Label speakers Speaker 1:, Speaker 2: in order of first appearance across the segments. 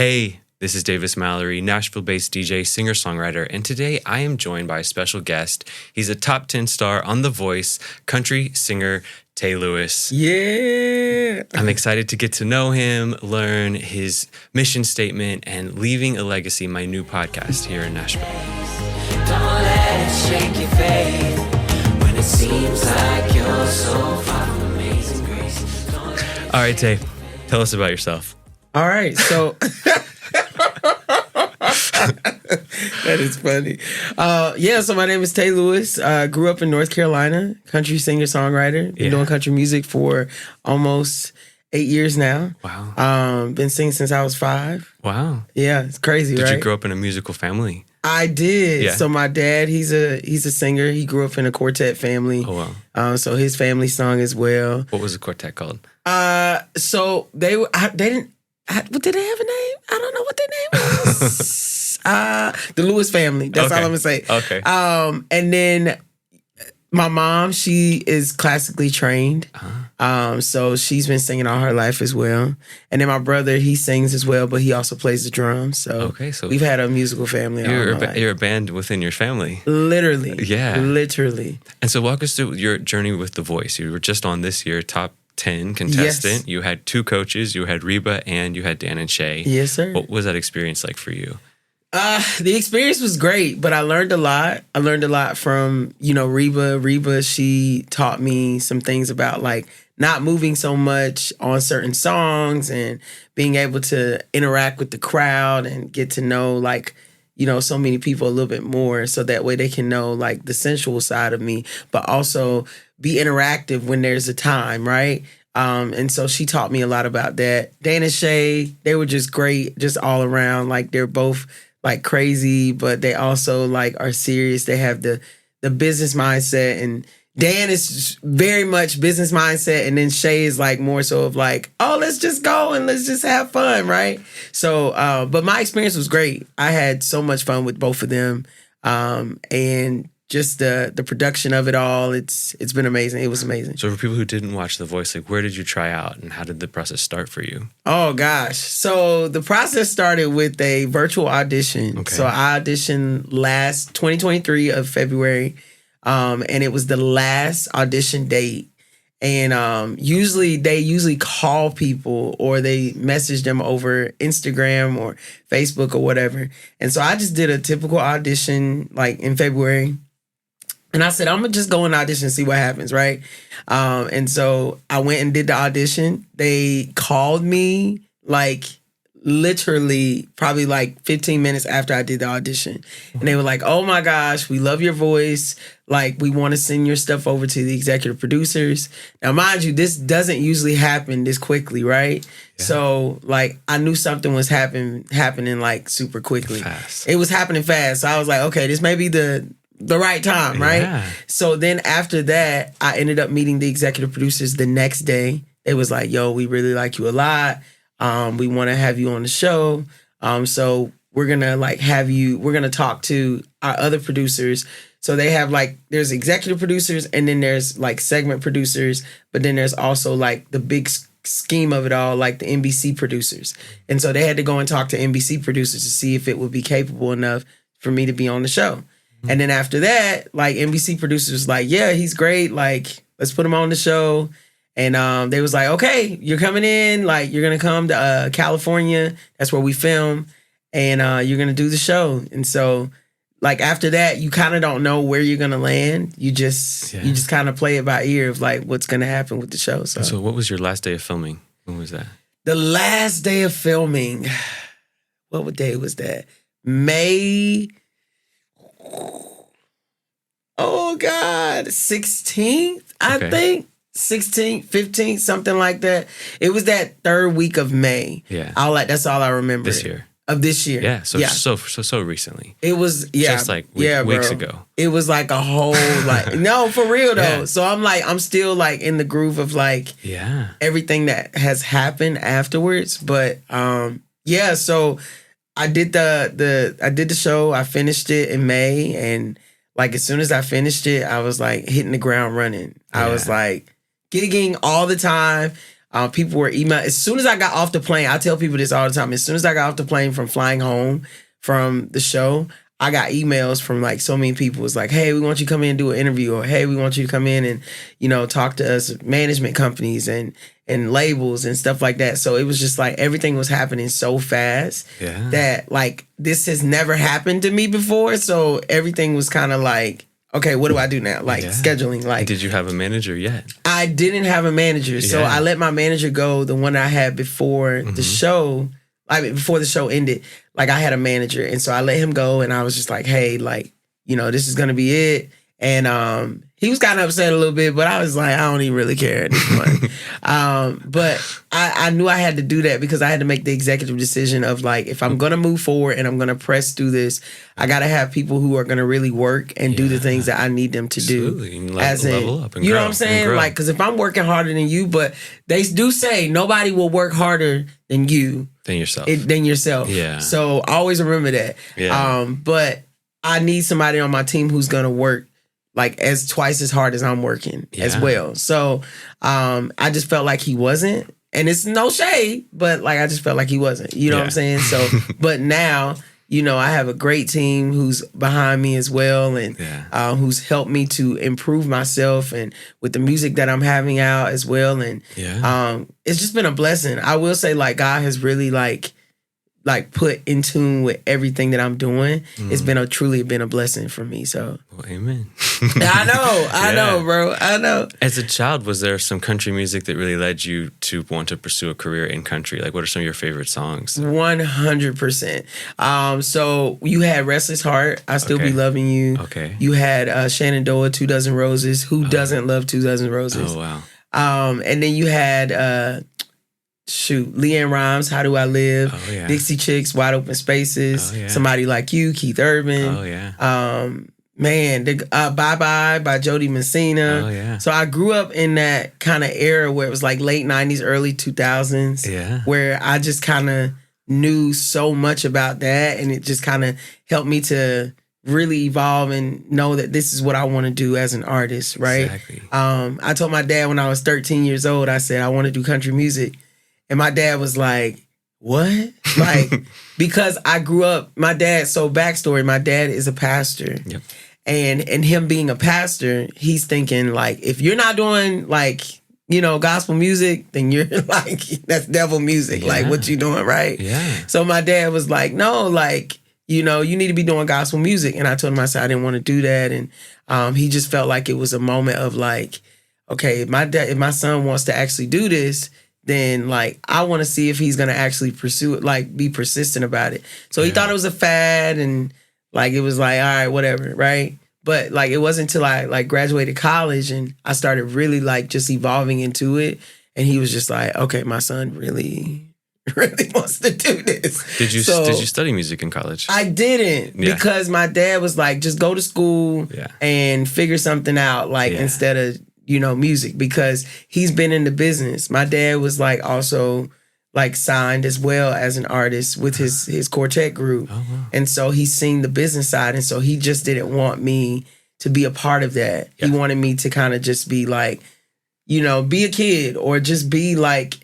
Speaker 1: Hey, this is Davis Mallory, Nashville-based DJ, singer-songwriter, and today I am joined by a special guest. He's a top 10 star on The Voice, country singer Tae Lewis.
Speaker 2: Yeah.
Speaker 1: I'm excited to get to know him, learn his mission statement, and leaving a legacy, my new podcast here in Nashville.
Speaker 3: Don't let it shake your faith when it seems like you're so far from amazing grace.
Speaker 1: All right, Tae, tell us about yourself.
Speaker 2: All right, so that is funny. So my name is Tae Lewis. Grew up in North Carolina, country singer-songwriter. Been doing country music for almost 8 years now.
Speaker 1: Wow.
Speaker 2: Been singing since I was 5.
Speaker 1: Wow.
Speaker 2: Yeah, it's crazy, right?
Speaker 1: Did you grow up in a musical family?
Speaker 2: I did.
Speaker 1: Yeah.
Speaker 2: So my dad, he's a singer. He grew up in a quartet family.
Speaker 1: Oh, wow.
Speaker 2: So his family sung as well.
Speaker 1: What was the quartet called?
Speaker 2: So they didn't. Did they have a name? I don't know what their name was. The Lewis family. That's all I'm gonna say.
Speaker 1: Okay.
Speaker 2: And then my mom, she is classically trained. So she's been singing all her life as well. And then my brother, he sings as well, but he also plays the drums. So we've had a musical family.
Speaker 1: You're a band within your family.
Speaker 2: Literally.
Speaker 1: Yeah.
Speaker 2: Literally.
Speaker 1: And so walk us through your journey with The Voice. You were just on this year, top 10 contestant.
Speaker 2: Yes.
Speaker 1: You had 2 coaches. You had Reba and you had Dan and Shay.
Speaker 2: Yes, sir.
Speaker 1: What was that experience like for you?
Speaker 2: The experience was great, but I learned a lot. I learned a lot from, Reba. Reba, she taught me some things about like not moving so much on certain songs and being able to interact with the crowd and get to know so many people a little bit more, so that way they can know like the sensual side of me, but also be interactive when there's a time, right? And so she taught me a lot about that. Dan and Shay, they were just great, just all around. Like they're both like crazy, but they also like are serious. They have the business mindset, and Dan is very much business mindset, and then Shay is like more so of like, oh, let's just go and let's just have fun, right? So, but my experience was great. I had so much fun with both of them, and just the production of it all. It's been amazing. It was amazing.
Speaker 1: So for people who didn't watch The Voice, like where did you try out and how did the process start for you?
Speaker 2: Oh gosh. So the process started with a virtual audition.
Speaker 1: Okay.
Speaker 2: So I auditioned last 2023 of February. And it was the last audition date. And they usually call people or they message them over Instagram or Facebook or whatever. And so I just did a typical audition like in February. And I said, I'm going to just go and audition and see what happens, right? And so I went and did the audition. They called me like literally probably like 15 minutes after I did the audition. And they were like, oh my gosh, we love your voice. Like, we want to send your stuff over to the executive producers. Now, mind you, this doesn't usually happen this quickly, right? Yeah. So, like, I knew something was happening like super quickly.
Speaker 1: Fast.
Speaker 2: It was happening fast. So I was like, okay, this may be the right time, right?
Speaker 1: Yeah.
Speaker 2: So then after that, I ended up meeting the executive producers the next day. It was like, yo, we really like you a lot. We want to have you on the show. So we're going to we're going to talk to our other producers. So they have there's executive producers and then there's like segment producers, but then there's also like the big scheme of it all, like the NBC producers. And so they had to go and talk to NBC producers to see if it would be capable enough for me to be on the show. Mm-hmm. And then after that, like NBC producers like, yeah, he's great. Like, let's put him on the show. And they was like, okay, you're coming in. Like, you're going to come to California. That's where we film. And you're going to do the show. And so, like, after that, you kind of don't know where you're going to land. You just kind of play it by ear of, like, what's going to happen with the show.
Speaker 1: So what was your last day of filming? When was that?
Speaker 2: The last day of filming, what day was that? May, oh, God, 16th, I think. 16th, 15th, something like that. It was that third week of May.
Speaker 1: Yeah.
Speaker 2: That's all I remember.
Speaker 1: This year.
Speaker 2: Of this year.
Speaker 1: Yeah. So recently.
Speaker 2: It was,
Speaker 1: just like weeks ago.
Speaker 2: It was like a whole, no, for real though. Yeah. So I'm still like in the groove of everything that has happened afterwards. But so I did the show. I finished it in May, and like as soon as I finished it, I was like hitting the ground running. I was like gigging all the time. People were emailing. As soon as I got off the plane, I tell people this all the time. As soon as I got off the plane from flying home from the show, I got emails from like so many people. It's like, hey, we want you to come in and do an interview, or hey, we want you to come in and, you know, talk to us, management companies and labels and stuff like that. So it was just like everything was happening so fast that like this has never happened to me before. So everything was kind of like, okay, what do I do now? Like scheduling. Like,
Speaker 1: did you have a manager yet?
Speaker 2: I didn't have a manager. So I let my manager go, the one I had before the show. I mean, before the show ended, like I had a manager. And so I let him go and I was just like, hey, like, you know, this is going to be it. And he was kind of upset a little bit, but I was like, I don't even really care at this point. But I knew I had to do that because I had to make the executive decision of like, if I'm going to move forward and I'm going to press through this, I got to have people who are going to really work and do the things that I need them to do. As level up and you know what I'm saying? Like, because if I'm working harder than you, but they do say nobody will work harder than you. Than yourself. Yeah. So always remember that. Yeah. But I need somebody on my team who's going to work like as twice as hard as I'm working as well. So I just felt like he wasn't, and it's no shade, but like I just felt like he wasn't. You know what I'm saying? So, but now, you know, I have a great team who's behind me as well, and who's helped me to improve myself and with the music that I'm having out as well. And it's just been a blessing. I will say, like, God has really like put in tune with everything that I'm doing. It's been truly been a blessing for me. So,
Speaker 1: well, amen.
Speaker 2: I know, bro. I know.
Speaker 1: As a child, was there some country music that really led you to want to pursue a career in country? Like, what are some of your favorite songs?
Speaker 2: 100%. So you had Restless Heart, I Still Be Loving You. Okay. You had Shannon Doa, 2 Dozen Roses. Who doesn't love 2 Dozen Roses? Oh, wow. And then you had LeAnn Rimes, How Do I Live? Oh, yeah. Dixie Chicks, Wide Open Spaces. Oh, yeah. Somebody Like You, Keith Urban. Oh, yeah. Bye Bye by Jody Messina. Oh, yeah. So I grew up in that kind of era where it was like late 90s, early 2000s. Yeah. Where I just kind of knew so much about that, and it just kind of helped me to really evolve and know that this is what I want to do as an artist, right? Exactly. I told my dad when I was 13 years old, I said, I want to do country music. And my dad was like, what? Like, because I grew up, so backstory, my dad is a pastor. Yep. And him being a pastor, he's thinking like, if you're not doing like, you know, gospel music, then you're like, that's devil music. Yeah. Like, what you doing, right? Yeah. So my dad was like, no, like, you know, you need to be doing gospel music. And I told him, I said, I didn't want to do that. And he just felt like it was a moment of like, okay, if my son wants to actually do this, then like I want to see if he's gonna actually pursue it, like be persistent about it. So he thought it was a fad, and like it was like, all right, whatever, right? But like it wasn't until I like graduated college and I started really like just evolving into it, and he was just like, okay, my son really wants to do this.
Speaker 1: Did you study music in college?
Speaker 2: I didn't because my dad was like, just go to school and figure something out, like instead of, you know, music, because he's been in the business. My dad was like also like signed as well as an artist with his quartet group. Oh, wow. And so he's seen the business side. And so he just didn't want me to be a part of that. Yeah. He wanted me to kind of just be like, you know, be a kid or just be like,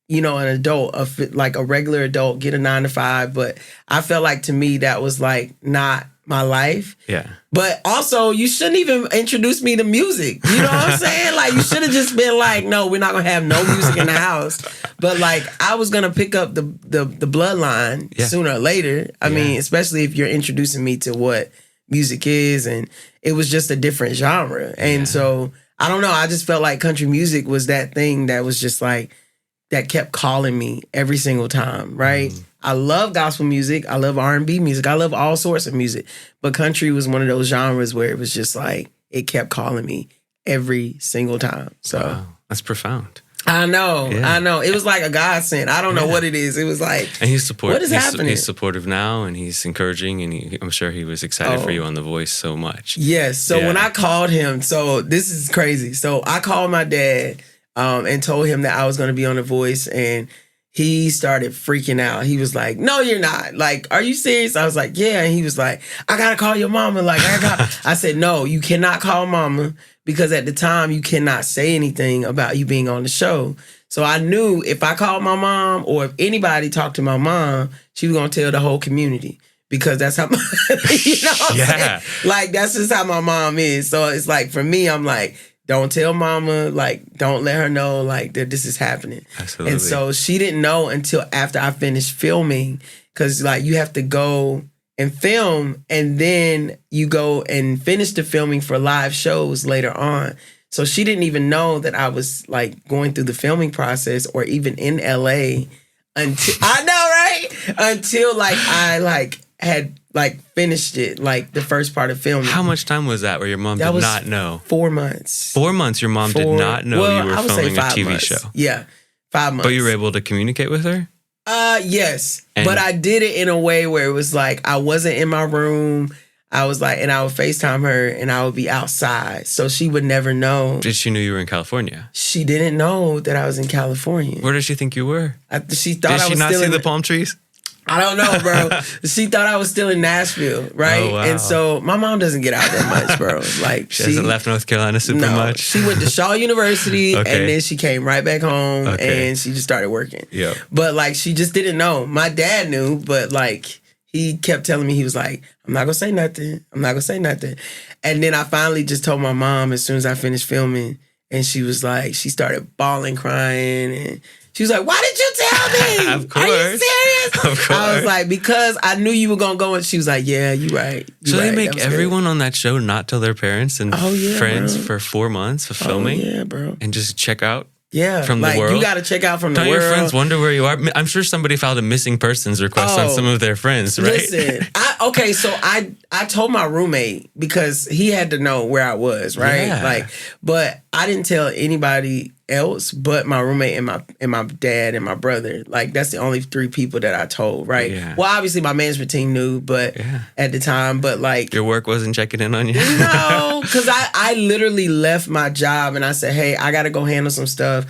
Speaker 2: you know, an adult, like a regular adult, get a 9-to-5. But I felt like to me that was like not my life. Yeah. But also, you shouldn't even introduce me to music. You know what I'm saying? Like, you should have just been like, no, we're not going to have no music in the house. But, like, I was going to pick up the bloodline sooner or later. I mean, especially if you're introducing me to what music is. And it was just a different genre. And so, I don't know. I just felt like country music was that thing that was just like, that kept calling me every single time, right? Mm. I love gospel music. I love R&B music. I love all sorts of music. But country was one of those genres where it was just like, it kept calling me every single time. So wow,
Speaker 1: that's profound.
Speaker 2: I know. Yeah. I know. It was like a godsend. I don't know what it is. It was like,
Speaker 1: and he's supportive.
Speaker 2: What is happening?
Speaker 1: He's supportive now, and he's encouraging, and I'm sure he was excited for you on The Voice so much.
Speaker 2: Yes. So when I called him, so this is crazy. So I called my dad and told him that I was going to be on The Voice, and he started freaking out. He was like, no, you're not. Like, are you serious? I was like, yeah. And he was like, I got to call your mama. Like, I said, no, you cannot call mama, because at the time you cannot say anything about you being on the show. So I knew if I called my mom or if anybody talked to my mom, she was gonna tell the whole community because that's how you know what I'm saying? Like that's just how my mom is. So it's like for me, I'm like, don't tell mama, like don't let her know like that this is happening.
Speaker 1: Absolutely.
Speaker 2: And so she didn't know until after I finished filming, because like you have to go and film and then you go and finish the filming for live shows later on. So she didn't even know that I was like going through the filming process or even in LA until I know, right? Until like I like had like finished it, like the first part of filming.
Speaker 1: How much time was that where your mom did not know?
Speaker 2: 4 months.
Speaker 1: 4 months your mom did not know you were filming a TV
Speaker 2: months.
Speaker 1: show.
Speaker 2: Yeah. 5 months.
Speaker 1: But you were able to communicate with her?
Speaker 2: Yes.
Speaker 1: And
Speaker 2: but I did it in a way where it was like I wasn't in my room. I was like, and I would FaceTime her and I would be outside. So she would never know.
Speaker 1: Did she know you were in California?
Speaker 2: She didn't know that I was in California.
Speaker 1: Where did she think you were?
Speaker 2: She thought
Speaker 1: did
Speaker 2: I
Speaker 1: she
Speaker 2: was
Speaker 1: not
Speaker 2: still
Speaker 1: see
Speaker 2: in
Speaker 1: the palm trees?
Speaker 2: I don't know, bro. She thought I was still in Nashville, right?
Speaker 1: Oh, wow.
Speaker 2: And so my mom doesn't get out that much, bro. Like
Speaker 1: She hasn't left North Carolina super much?
Speaker 2: She went to Shaw University
Speaker 1: Okay.
Speaker 2: and then she came right back home
Speaker 1: Okay.
Speaker 2: and she just started working.
Speaker 1: Yep.
Speaker 2: But like she just didn't know. My dad knew, but like he kept telling me, he was like, I'm not gonna say nothing. I'm not gonna say nothing. And then I finally just told my mom as soon as I finished filming, and she was like, she started bawling, crying, and she was like, why did you tell me?
Speaker 1: Of course.
Speaker 2: Are you serious?
Speaker 1: Of course.
Speaker 2: I was like, because I knew you were gonna go, and she was like, yeah, you right. You
Speaker 1: So they
Speaker 2: right.
Speaker 1: make
Speaker 2: That was
Speaker 1: everyone on that show not tell their parents and
Speaker 2: Oh, yeah,
Speaker 1: friends
Speaker 2: bro.
Speaker 1: for 4 months of
Speaker 2: good.
Speaker 1: filming
Speaker 2: Yeah, bro.
Speaker 1: and just check out
Speaker 2: Yeah,
Speaker 1: from the
Speaker 2: like
Speaker 1: world?
Speaker 2: you got to check out from the
Speaker 1: Don't
Speaker 2: world.
Speaker 1: your friends wonder where you are? I'm sure somebody filed a missing persons request on
Speaker 2: Oh,
Speaker 1: some of their friends, right?
Speaker 2: Listen, so I told my roommate because he had to know where I was, right?
Speaker 1: Yeah.
Speaker 2: Like, but I didn't tell anybody else but my roommate and my dad and my brother. Like, that's the only 3 people that I told, right?
Speaker 1: Yeah.
Speaker 2: Well, obviously my management team knew, but at the time, but like
Speaker 1: Your work wasn't checking in on you?
Speaker 2: no, because I literally left my job and I said, hey, I got to go handle some stuff.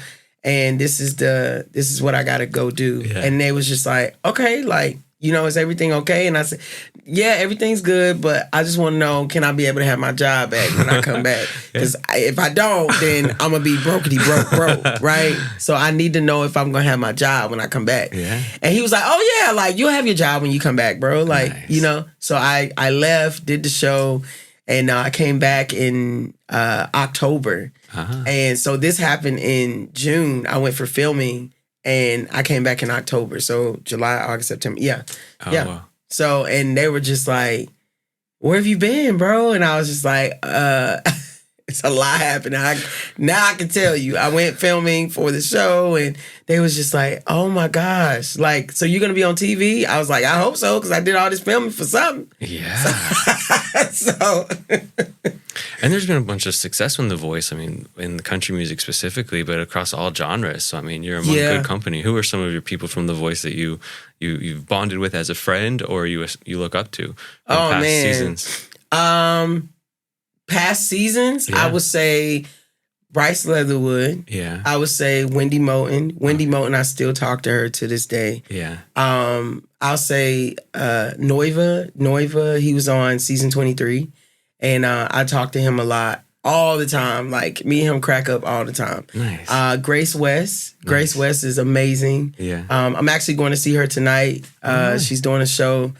Speaker 2: And this is what I got to go do.
Speaker 1: Yeah.
Speaker 2: And they was just like, okay, like, you know, is everything okay? And I said, yeah, everything's good. But I just want to know, can I be able to have my job back when I come back? Because if I don't, then I'm going to be broke, right? So I need to know if I'm going to have my job when I come back.
Speaker 1: Yeah.
Speaker 2: And he was like, oh, yeah, like, you'll have your job when you come back, bro. Like,
Speaker 1: Nice.
Speaker 2: you know. So I left, did the show. And I came back in October.
Speaker 1: Uh-huh.
Speaker 2: And so this happened in June. I went for filming and I came back in October. So July, August, September. Yeah.
Speaker 1: Oh,
Speaker 2: yeah.
Speaker 1: wow.
Speaker 2: So, and they were just like, where have you been, bro? And I was just like, it's a lot happening. Now I can tell you. I went filming for the show and they was just like, oh my gosh. Like, so you're going to be on TV? I was like, I hope so, because I did all this filming for something.
Speaker 1: Yeah.
Speaker 2: So...
Speaker 1: And there's been a bunch of success in The Voice. I mean, in the country music specifically, but across all genres. So I mean, you're among good company. Who are some of your people from The Voice that you've bonded with as a friend, or you look up to? Past seasons?
Speaker 2: Past seasons, I would say Bryce Leatherwood.
Speaker 1: Yeah.
Speaker 2: I would say Wendy Moulton. Wendy Moulton, I still talk to her to this day.
Speaker 1: Yeah.
Speaker 2: I'll say Knowhere. He was on season 23. And I talk to him a lot, all the time. Like, me and him crack up all the time.
Speaker 1: Nice.
Speaker 2: Grace West. Nice. Grace West is amazing.
Speaker 1: Yeah.
Speaker 2: I'm actually going to see her tonight. She's doing a show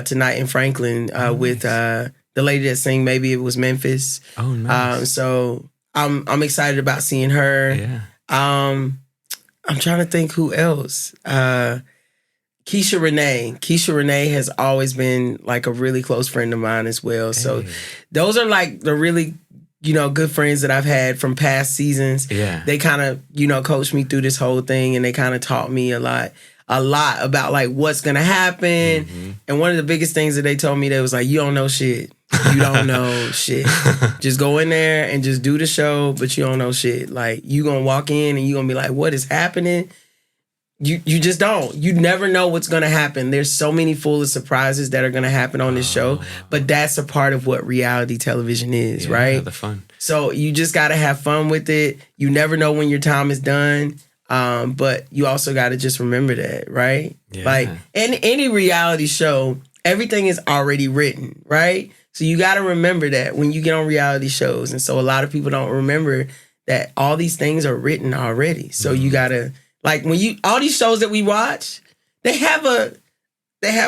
Speaker 2: tonight in Franklin with the lady that sang Maybe It Was Memphis.
Speaker 1: Oh, nice.
Speaker 2: So I'm excited about seeing her.
Speaker 1: Yeah.
Speaker 2: I'm trying to think who else. Keisha Renee has always been like a really close friend of mine as well. So those are like the really, good friends that I've had from past seasons.
Speaker 1: Yeah.
Speaker 2: They kind of, coached me through this whole thing and they kind of taught me a lot about like what's going to happen. Mm-hmm. And one of the biggest things that they told me, they was like, you don't know shit. You don't know shit. Just go in there and just do the show, but you don't know shit. Like, you going to walk in and you going to be like, what is happening? You just don't. You never know what's going to happen. There's so many full of surprises that are going to happen on this show, but that's a part of what reality television is, right?
Speaker 1: The fun.
Speaker 2: So you just got to have fun with it. You never know when your time is done, but you also got to just remember that, right?
Speaker 1: Yeah.
Speaker 2: Like, in any reality show, everything is already written, right? So you got to remember that when you get on reality shows. And so a lot of people don't remember that all these things are written already. So you gotta, like, all these shows that we watch, they have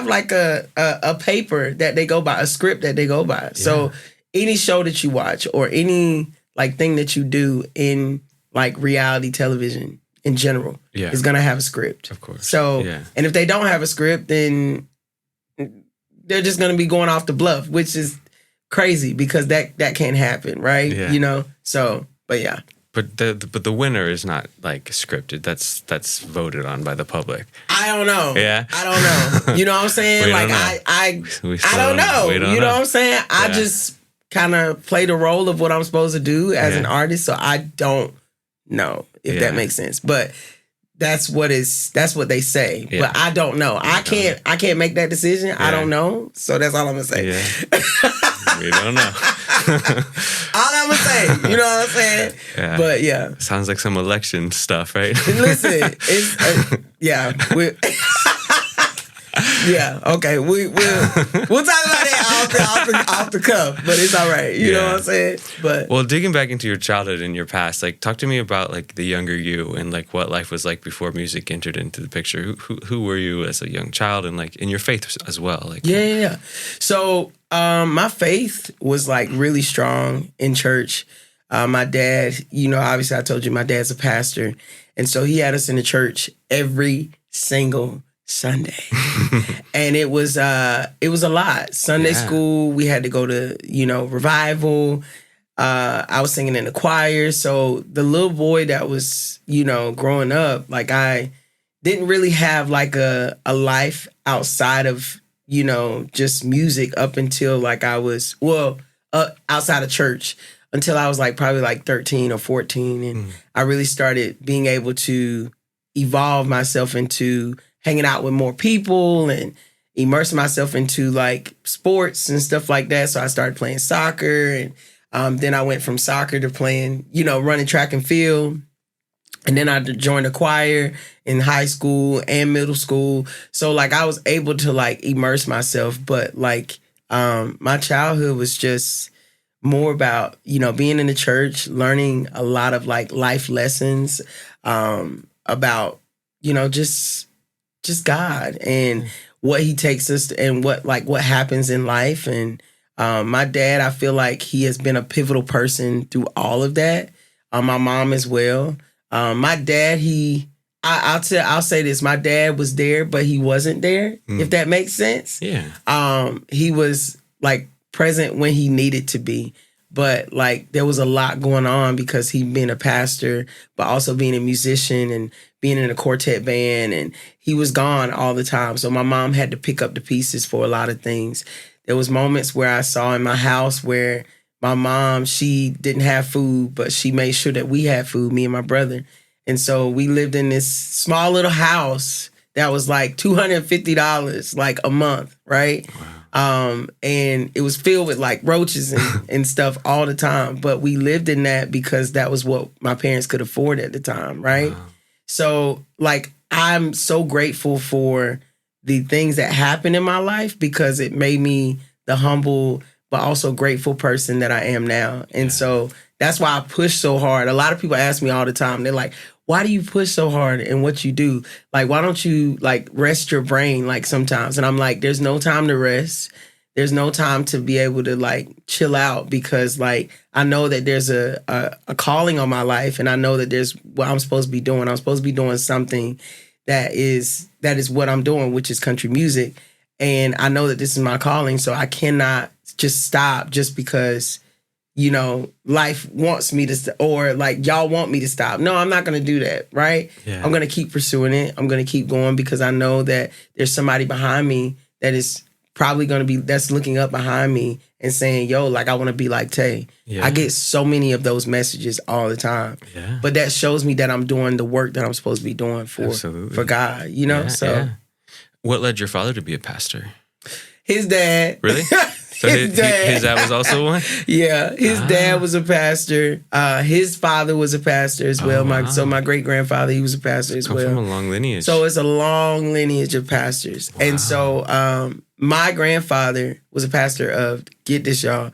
Speaker 2: like a paper that they go by, a script that they go by. Yeah. So any show that you watch or any like thing that you do in like reality television in general is gonna have a script.
Speaker 1: Of course.
Speaker 2: So, and if they don't have a script, then they're just gonna be going off the bluff, which is crazy because that can't happen, right?
Speaker 1: Yeah.
Speaker 2: You know? So, but yeah.
Speaker 1: But the winner is not like scripted. That's voted on by the public.
Speaker 2: I don't know.
Speaker 1: Yeah.
Speaker 2: I don't know. You know what I'm saying? Like I don't know. You know what I'm saying? I just kind of play the role of what I'm supposed to do as an artist. So I don't know if that makes sense. But that's what they say. Yeah. But I don't know. I can't make that decision. Yeah. I don't know. So that's all I'm gonna say.
Speaker 1: Yeah. We don't know.
Speaker 2: All I'm gonna say. You know what I'm saying?
Speaker 1: Yeah.
Speaker 2: But yeah.
Speaker 1: Sounds like some election stuff, right?
Speaker 2: Listen, it's yeah, okay. We'll talk about that off the cuff, but it's all right. You know what I'm saying? But
Speaker 1: well, digging back into your childhood and your past, like talk to me about like the younger you and like what life was like before music entered into the picture. Who were you as a young child and like in your faith as well? Like
Speaker 2: yeah. So my faith was like really strong in church. My dad, obviously I told you my dad's a pastor, and so he had us in the church every single Sunday. And it was a lot. Sunday school, we had to go to, revival. I was singing in the choir. So the little boy that was, growing up, like I didn't really have like a life outside of, just music up until like I was, outside of church until I was like probably like 13 or 14. And I really started being able to evolve myself into hanging out with more people and immersing myself into like sports and stuff like that. So I started playing soccer, and then I went from soccer to playing, running track and field. And then I joined a choir in high school and middle school. So like I was able to like immerse myself, but like my childhood was just more about, being in the church, learning a lot of like life lessons about, just God and what he takes us to, and what happens in life. And my dad, I feel like he has been a pivotal person through all of that. My mom as well. My dad, I'll say this, my dad was there, but he wasn't there, if that makes sense.
Speaker 1: Yeah.
Speaker 2: He was like present when he needed to be. But like there was a lot going on because he being a pastor, but also being a musician and being in a quartet band, and he was gone all the time. So my mom had to pick up the pieces for a lot of things. There was moments where I saw in my house where my mom, she didn't have food, but she made sure that we had food, me and my brother. And so we lived in this small little house that was like $250 like a month, right? Wow. And it was filled with like roaches and stuff all the time. But we lived in that because that was what my parents could afford at the time, right? Wow. So like I'm so grateful for the things that happened in my life because it made me the humble but also grateful person that I am now. And so that's why I push so hard. A lot of people ask me all the time, they're like, why do you push so hard in what you do? Like, why don't you like rest your brain like sometimes? And I'm like, there's no time to rest. There's no time to be able to like chill out because like I know that there's a calling on my life, and I know that there's what I'm supposed to be doing. I'm supposed to be doing something that is what I'm doing, which is country music. And I know that this is my calling, so I cannot just stop just because life wants me to, or like y'all want me to stop. No, I'm not going to do that, right? Yeah. I'm going to keep pursuing it. I'm going to keep going because I know that there's somebody behind me that is probably going to be, that's looking up behind me and saying, yo, like I want to be like Tae. Yeah. I get so many of those messages all the time. Yeah. But that shows me that I'm doing the work that I'm supposed to be doing for God, So
Speaker 1: what led your father to be a pastor?
Speaker 2: His dad.
Speaker 1: Really? So his dad was also one?
Speaker 2: Yeah, his dad was a pastor. His father was a pastor as well. So my great-grandfather, he was a pastor as well.
Speaker 1: From a long lineage.
Speaker 2: So it's a long lineage of pastors. Wow. And so my grandfather was a pastor of, get this y'all,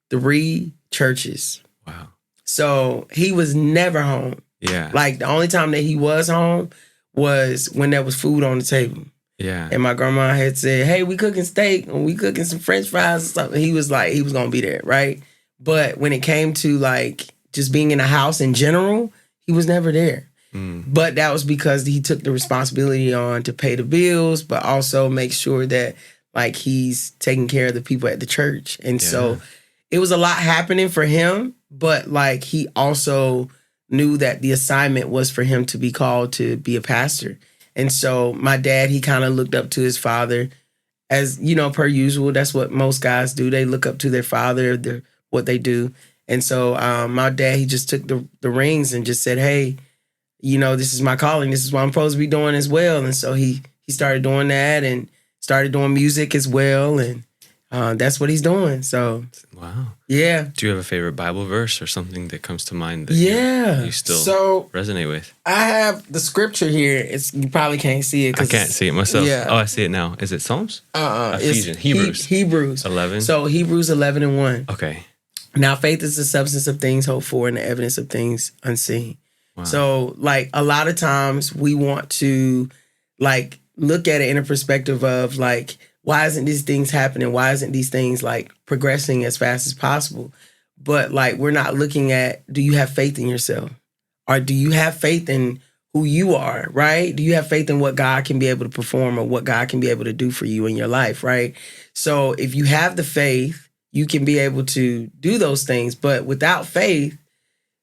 Speaker 2: 3 churches.
Speaker 1: Wow.
Speaker 2: So he was never home.
Speaker 1: Yeah.
Speaker 2: Like the only time that he was home was when there was food on the table.
Speaker 1: Yeah.
Speaker 2: And my grandma had said, hey, we cooking steak and we cooking some French fries and stuff. And he was like, he was going to be there, right? But when it came to like just being in the house in general, he was never there. But that was because he took the responsibility on to pay the bills, but also make sure that like he's taking care of the people at the church. And so it was a lot happening for him, but like he also knew that the assignment was for him to be called to be a pastor. And so my dad, he kind of looked up to his father as, you know, per usual. That's what most guys do. They look up to their father, what they do. And so my dad, he just took the reins and just said, hey, you know, this is my calling. This is what I'm supposed to be doing as well. And so he started doing that and started doing music as well. And that's what he's doing. So,
Speaker 1: wow.
Speaker 2: Yeah.
Speaker 1: Do you have a favorite Bible verse or something that comes to mind that you still resonate with?
Speaker 2: I have the scripture here. You probably can't see it.
Speaker 1: I can't see it myself.
Speaker 2: Yeah.
Speaker 1: Oh, I see it now. Is it Psalms? Ephesians.
Speaker 2: Hebrews
Speaker 1: 11.
Speaker 2: So Hebrews 11:1.
Speaker 1: Okay.
Speaker 2: Now faith is the substance of things hoped for and the evidence of things unseen. Wow. So like a lot of times we want to like look at it in a perspective of like, why isn't these things happening? Why isn't these things like progressing as fast as possible? But like, we're not looking at, do you have faith in yourself? Or do you have faith in who you are, right? Do you have faith in what God can be able to perform or what God can be able to do for you in your life, right? So if you have the faith, you can be able to do those things. But without faith,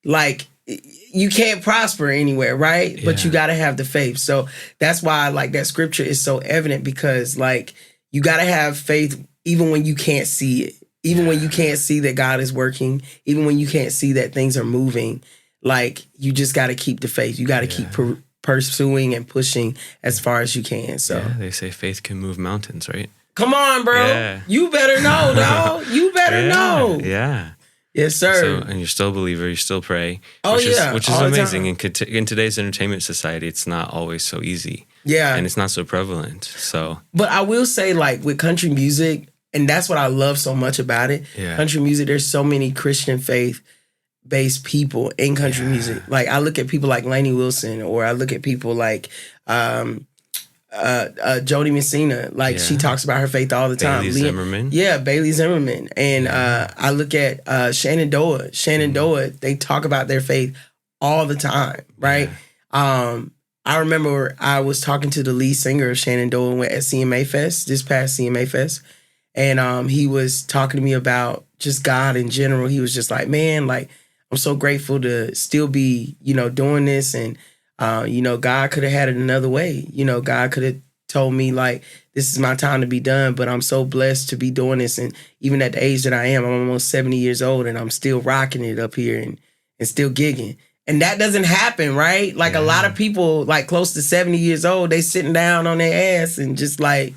Speaker 2: like, you can't prosper anywhere, right? Yeah. But you got to have the faith. So that's why like that scripture is so evident, because like you got to have faith even when you can't see it, even when you can't see that God is working, even when you can't see that things are moving. Like you just got to keep the faith. You got to keep pursuing and pushing as far as you can. So
Speaker 1: they say faith can move mountains, right?
Speaker 2: Come on, bro. Yeah. You better know, dog. You better know.
Speaker 1: Yeah.
Speaker 2: Yes, sir.
Speaker 1: So, and you're still a believer, you still pray.
Speaker 2: Which is
Speaker 1: amazing. In today's entertainment society, it's not always so easy. Yeah. And it's not so prevalent. So,
Speaker 2: but I will say, like, with country music, and that's what I love so much about it. Yeah. Country music, there's so many Christian faith-based people in country music. Like, I look at people like Lainey Wilson, or I look at people like Jody Messina, like she talks about her faith all the time.
Speaker 1: Bailey Zimmerman.
Speaker 2: Yeah, Bailey Zimmerman. And I look at Shannon Doa. Shannon Doa, they talk about their faith all the time, right? Yeah. I remember I was talking to the lead singer of Shannon Doa at CMA Fest, this past CMA Fest. And he was talking to me about just God in general. He was just like, man, like, I'm so grateful to still be, you know, doing this. And you know, God could have had it another way. You know, God could have told me, like, this is my time to be done, but I'm so blessed to be doing this. And even at the age that I am, I'm almost 70 years old, and I'm still rocking it up here and still gigging. And that doesn't happen, right? Like, a lot of people, like, close to 70 years old, they sitting down on their ass and just, like,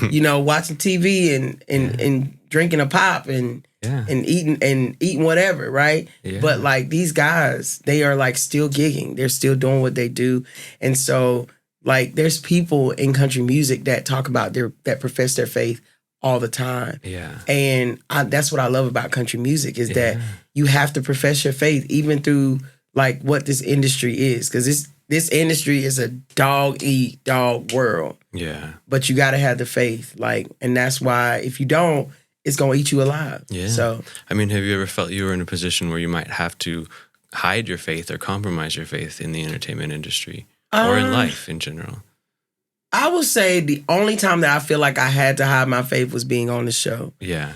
Speaker 2: you know, watching TV and drinking a pop and eating whatever, right? Yeah. But like these guys, they are like still gigging. They're still doing what they do. And so like there's people in country music that talk about that profess their faith all the time. Yeah. And that's what I love about country music is that you have to profess your faith even through like what this industry is. Because this industry is a dog-eat-dog world. Yeah. But you got to have the faith. Like, and that's why if you don't, it's going to eat you alive. Yeah. So,
Speaker 1: I mean, have you ever felt you were in a position where you might have to hide your faith or compromise your faith in the entertainment industry or in life in general?
Speaker 2: I would say the only time that I feel like I had to hide my faith was being on the show. Yeah.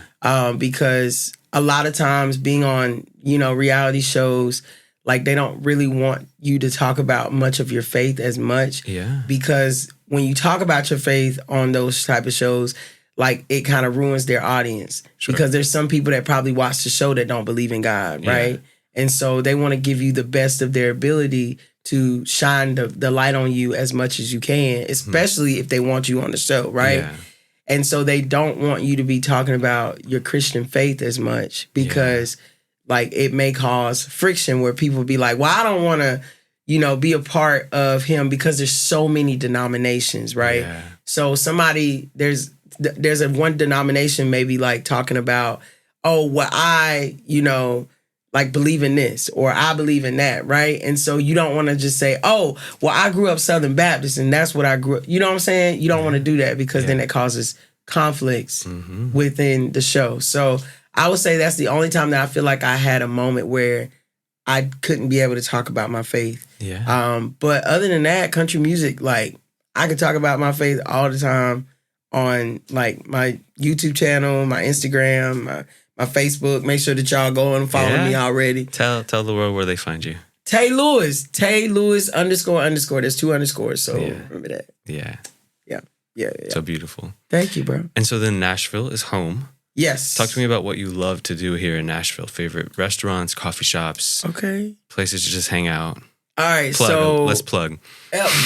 Speaker 2: Because a lot of times being on, you know, reality shows, like they don't really want you to talk about much of your faith as much. Yeah. Because when you talk about your faith on those type of shows, like it kind of ruins their audience. Sure. Because there's some people that probably watch the show that don't believe in God, right? And so they want to give you the best of their ability to shine the light on you as much as you can, especially if they want you on the show, right? Yeah. And so they don't want you to be talking about your Christian faith as much because like it may cause friction where people be like, well, I don't want to, you know, be a part of him because there's so many denominations, right? Yeah. So there's a one denomination maybe like talking about, oh, well, I, you know, like believe in this or I believe in that, right? And so you don't want to just say, oh, well, I grew up Southern Baptist and that's what I grew up. You know what I'm saying? You don't want to do that because then it causes conflicts within the show. So I would say that's the only time that I feel like I had a moment where I couldn't be able to talk about my faith.
Speaker 1: Yeah.
Speaker 2: But other than that, country music, like I can talk about my faith all the time on like my YouTube channel, my Instagram, my Facebook. Make sure that y'all go and follow me already.
Speaker 1: Tell the world where they find you.
Speaker 2: Tae Lewis. Tae Lewis __. There's 2 underscores, so remember that.
Speaker 1: Yeah.
Speaker 2: Yeah.
Speaker 1: So beautiful.
Speaker 2: Thank you, bro.
Speaker 1: And so then Nashville is home.
Speaker 2: Yes.
Speaker 1: Talk to me about what you love to do here in Nashville. Favorite restaurants, coffee shops.
Speaker 2: Okay.
Speaker 1: Places to just hang out.
Speaker 2: All right,
Speaker 1: Let's plug.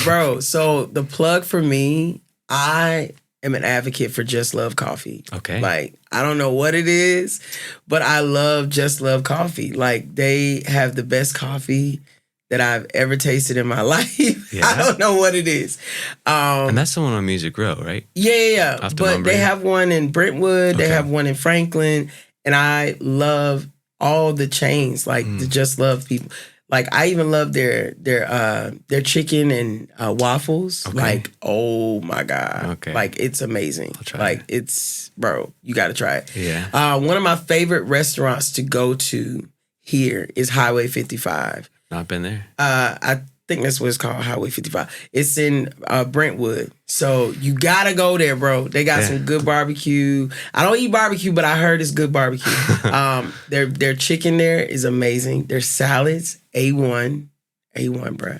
Speaker 2: Bro, so the plug for me, I am an advocate for Just Love Coffee.
Speaker 1: Okay.
Speaker 2: Like, I don't know what it is, but I love Just Love Coffee. Like, they have the best coffee that I've ever tasted in my life.
Speaker 1: Yeah.
Speaker 2: I don't know what it is.
Speaker 1: And that's the one on Music Row, right?
Speaker 2: Yeah.
Speaker 1: Off the
Speaker 2: But
Speaker 1: Lumber.
Speaker 2: they have one in Brentwood. They
Speaker 1: Okay.
Speaker 2: have one in Franklin. And I love all the chains, like the Just Love people. Like I even love their chicken and waffles.
Speaker 1: Okay.
Speaker 2: Like, oh my God.
Speaker 1: Okay.
Speaker 2: Like it's amazing.
Speaker 1: I'll try
Speaker 2: Like
Speaker 1: it.
Speaker 2: it's, bro, you gotta try it.
Speaker 1: Yeah.
Speaker 2: One of my favorite restaurants to go to here is Highway 55.
Speaker 1: Not been there.
Speaker 2: I think that's what it's called, Highway 55. It's in Brentwood. So you gotta go there, bro. They got some good barbecue. I don't eat barbecue, but I heard it's good barbecue. Their chicken there is amazing. Their salads, A1, bro.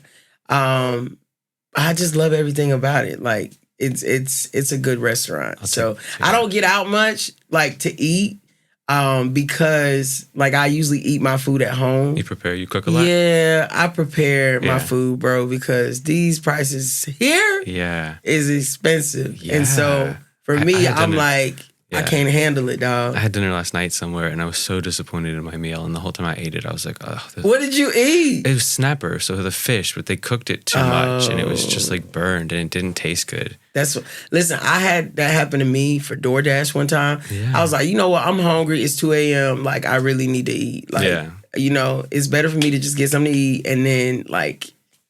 Speaker 2: I just love everything about it. Like it's a good restaurant. So I don't get out much like to eat. Because like I usually eat my food at home.
Speaker 1: You cook a lot?
Speaker 2: Yeah, I prepare my food, bro, because these prices here is expensive.
Speaker 1: Yeah.
Speaker 2: And so for me, I'm
Speaker 1: dinner.
Speaker 2: like, I can't handle it, dog.
Speaker 1: I had dinner last night somewhere and I was so disappointed in my meal. And the whole time I ate it, I was like, oh.
Speaker 2: What did you eat?
Speaker 1: It was snapper, so the fish, but they cooked it too much and it was just like burned and it didn't taste good.
Speaker 2: Listen, I had that happen to me for DoorDash one time.
Speaker 1: Yeah.
Speaker 2: I was like, you know what? I'm hungry. It's 2 a.m. Like, I really need to eat. Like, you know, it's better for me to just get something to eat and then, like,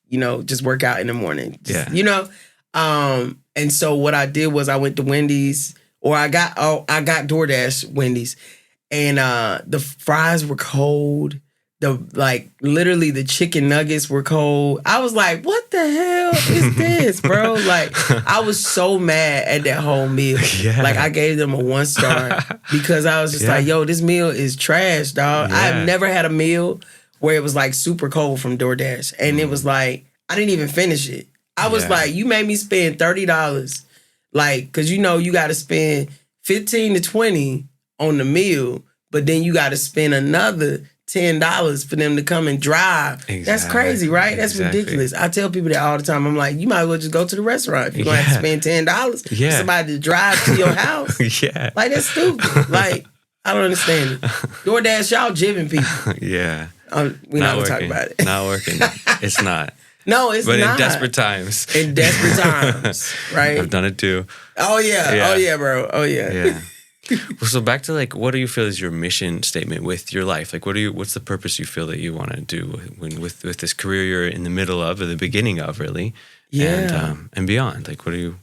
Speaker 2: you know, just work out in the morning. You know? And so what I did was I went to Wendy's, or I got DoorDash Wendy's, and the fries were cold. Literally the chicken nuggets were cold. I was like, what the hell is this, bro? Like, I was so mad at that whole meal.
Speaker 1: Yeah.
Speaker 2: Like, I gave them a 1 star because I was just like, yo, this meal is trash, dog.
Speaker 1: Yeah.
Speaker 2: I have never had a meal where it was like super cold from DoorDash. And it was like, I didn't even finish it. I was like, you made me spend $30. Like, cause you know, you got to spend 15 to 20 on the meal, but then you got to spend another $10 for them to come and drive.
Speaker 1: Exactly.
Speaker 2: That's crazy, right? That's
Speaker 1: Exactly.
Speaker 2: ridiculous. I tell people that all the time. I'm like, you might as well just go to the restaurant if you're going to have to spend $10 for somebody to drive to your house. Like, that's stupid. Like, I don't understand it. DoorDash, y'all jibbing people.
Speaker 1: Yeah.
Speaker 2: We're not going to talk about it.
Speaker 1: Not working. It's not.
Speaker 2: No, it's
Speaker 1: but
Speaker 2: not.
Speaker 1: in desperate times.
Speaker 2: In desperate times, right?
Speaker 1: I've done it too.
Speaker 2: Oh, yeah. Oh, yeah, bro. Oh, yeah.
Speaker 1: Yeah. Well, so back to like, what do you feel is your mission statement with your life? Like, what's the purpose you feel that you want to do with this career you're in the middle of, or the beginning of, really?
Speaker 2: Yeah.
Speaker 1: And beyond. Like, what do you?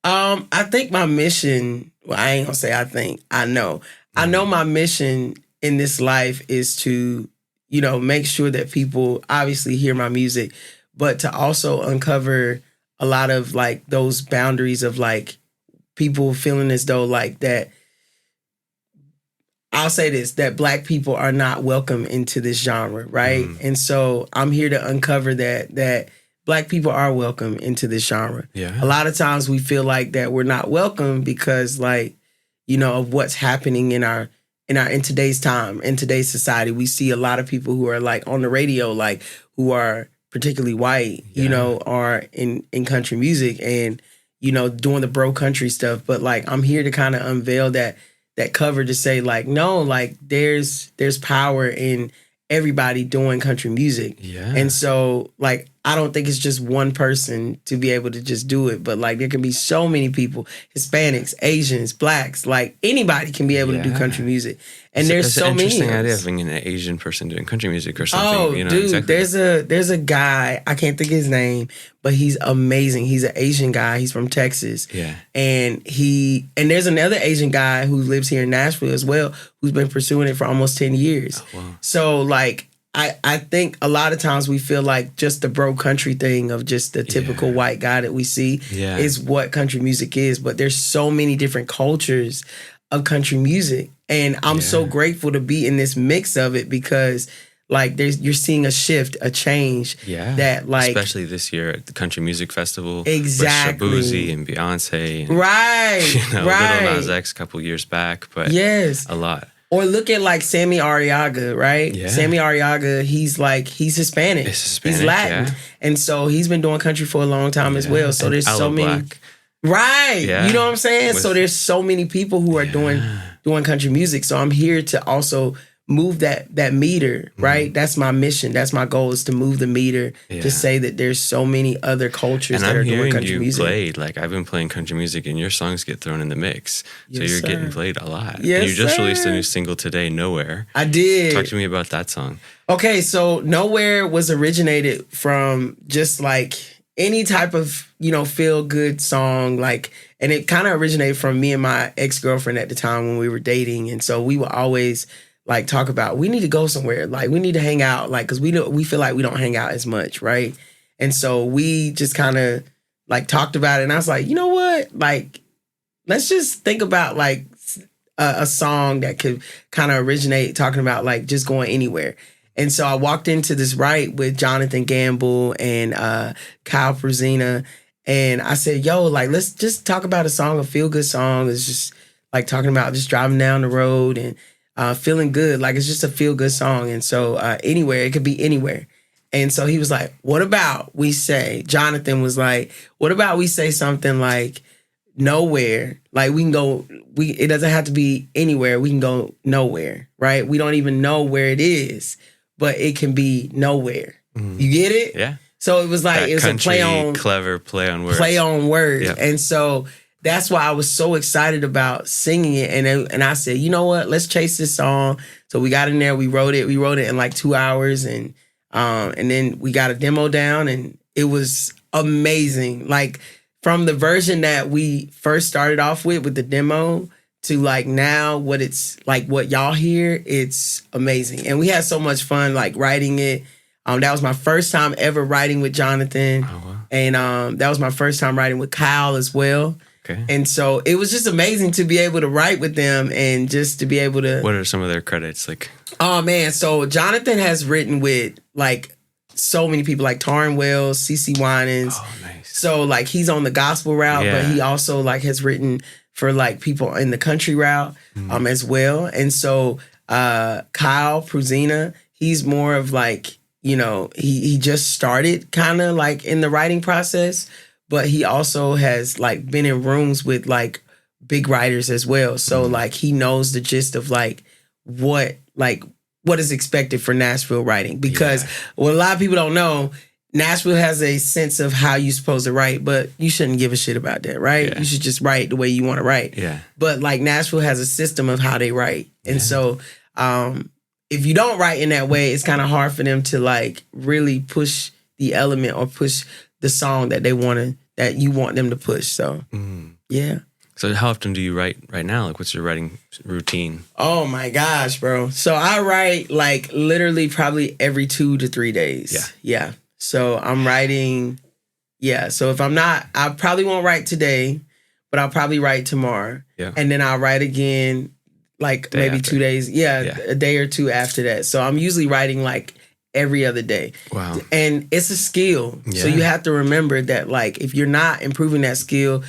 Speaker 2: I think my mission. Well, I ain't gonna say I think. I know. I know my mission in this life is to, you know, make sure that people obviously hear my music, but to also uncover a lot of like those boundaries of like people feeling as though like that. I'll say this, that Black people are not welcome into this genre, right? And so I'm here to uncover that Black people are welcome into this genre.
Speaker 1: Yeah.
Speaker 2: A lot of times we feel like that we're not welcome because like, you know, of what's happening in today's time, in today's society. We see a lot of people who are like on the radio, like who are particularly white, you know, are in country music and, you know, doing the bro country stuff. But like, I'm here to kind of unveil that cover to say like, no, like there's power in everybody doing country music.
Speaker 1: Yeah.
Speaker 2: And so like, I don't think it's just one person to be able to just do it, but like there can be so many people, Hispanics, Asians, Blacks, like anybody can be able to do country music. And there's so many. It's an
Speaker 1: interesting idea of having an Asian person doing country music or something.
Speaker 2: Oh,
Speaker 1: you know,
Speaker 2: dude,
Speaker 1: exactly.
Speaker 2: there's a guy, I can't think of his name, but he's amazing. He's an Asian guy. He's from Texas.
Speaker 1: Yeah.
Speaker 2: And there's another Asian guy who lives here in Nashville as well, who's been pursuing it for almost 10 years.
Speaker 1: Oh, wow.
Speaker 2: So like I think a lot of times we feel like just the bro country thing of just the typical white guy that we see is what country music is. But there's so many different cultures of country music. And I'm so grateful to be in this mix of it because like you're seeing a shift, a change.
Speaker 1: Yeah.
Speaker 2: That like
Speaker 1: especially this year at the Country Music Festival.
Speaker 2: Exactly.
Speaker 1: With Shabuzi and Beyonce. And,
Speaker 2: right.
Speaker 1: You know,
Speaker 2: right.
Speaker 1: Little Nas X a couple years back. But
Speaker 2: yes.
Speaker 1: a lot.
Speaker 2: Or look at like Sammy Arriaga, right?
Speaker 1: Yeah.
Speaker 2: Sammy Arriaga, he's Hispanic. He's Latin.
Speaker 1: Yeah.
Speaker 2: And so he's been doing country for a long time as well. So there's so many.
Speaker 1: Black.
Speaker 2: Right.
Speaker 1: Yeah.
Speaker 2: You know what I'm saying? So there's so many people who are doing country music. So I'm here to also move that meter, right? That's my mission. That's my goal is to move the meter to say that there's so many other cultures that are doing country music.
Speaker 1: Played, like I've been playing country music and your songs get thrown in the mix.
Speaker 2: Yes,
Speaker 1: so you're
Speaker 2: sir.
Speaker 1: getting played a lot.
Speaker 2: Yes,
Speaker 1: and you just
Speaker 2: sir.
Speaker 1: released a new single today, Knowhere.
Speaker 2: I did.
Speaker 1: Talk to me about that song.
Speaker 2: Okay, so Knowhere was originated from just like any type of, feel good song, like, and it kind of originated from me and my ex-girlfriend at the time when we were dating. And so we would always like talk about, we need to go somewhere. Like we need to hang out. Like, cause we feel like we don't hang out as much. Right. And so we just kind of like talked about it. And I was like, you know what? Like, let's just think about like a song that could kind of originate talking about like just going anywhere. And so I walked into this with Jonathan Gamble and Kyle Pruzina. And I said, yo, like, let's just talk about a song, a feel-good song. It's just like talking about just driving down the road and feeling good. Like, it's just a feel-good song. And so anywhere, it could be anywhere. And so he was like, what about we say, Jonathan was like, what about we say something like nowhere? Like, we can go, it doesn't have to be anywhere. We can go nowhere, right? We don't even know where it is, but it can be nowhere. You get it?
Speaker 1: Yeah.
Speaker 2: So it was like,
Speaker 1: that
Speaker 2: it was
Speaker 1: country,
Speaker 2: a
Speaker 1: clever play on words.
Speaker 2: Play on words.
Speaker 1: Yep.
Speaker 2: And so that's why I was so excited about singing it. And I said, you know what? Let's chase this song. So we got in there, we wrote it. We wrote it in like 2 hours. And then we got a demo down and it was amazing. Like from the version that we first started off with the demo to like now what it's like, what y'all hear, it's amazing. And we had so much fun like writing it. That was my first time ever writing with Jonathan.
Speaker 1: Oh, wow.
Speaker 2: And that was my first time writing with Kyle as well.
Speaker 1: Okay.
Speaker 2: And so it was just amazing to be able to write with them and just to be able to...
Speaker 1: What are some of their credits? Like?
Speaker 2: Oh, man. So Jonathan has written with like so many people like Taryn Wells, CeCe Winans.
Speaker 1: Oh, nice.
Speaker 2: So like he's on the gospel route, but he also like has written for like people in the country route as well. And so Kyle Pruzina, he's more of like... he just started kind of like in the writing process, but he also has like been in rooms with like big writers as well. So like he knows the gist of like what is expected for Nashville writing, because what a lot of people don't know, Nashville has a sense of how you're supposed to write, but you shouldn't give a shit about that, right?
Speaker 1: Yeah.
Speaker 2: You should just write the way you want to write.
Speaker 1: Yeah.
Speaker 2: But like Nashville has a system of how they write. And so, if you don't write in that way, it's kind of hard for them to like really push the element or push the song that that you want them to push. So, yeah.
Speaker 1: So how often do you write right now? Like, what's your writing routine?
Speaker 2: Oh my gosh, bro. So I write like literally probably every 2 to 3 days.
Speaker 1: Yeah.
Speaker 2: Yeah. So I'm writing. Yeah. So if I'm not, I probably won't write today, but I'll probably write tomorrow.
Speaker 1: Yeah.
Speaker 2: And then I'll write again like
Speaker 1: Day
Speaker 2: maybe
Speaker 1: after.
Speaker 2: 2 days. Yeah, a day or two after that. So I'm usually writing like every other day.
Speaker 1: Wow.
Speaker 2: And it's a skill. So
Speaker 1: Yeah.
Speaker 2: you have to remember that like if you're not improving that skill,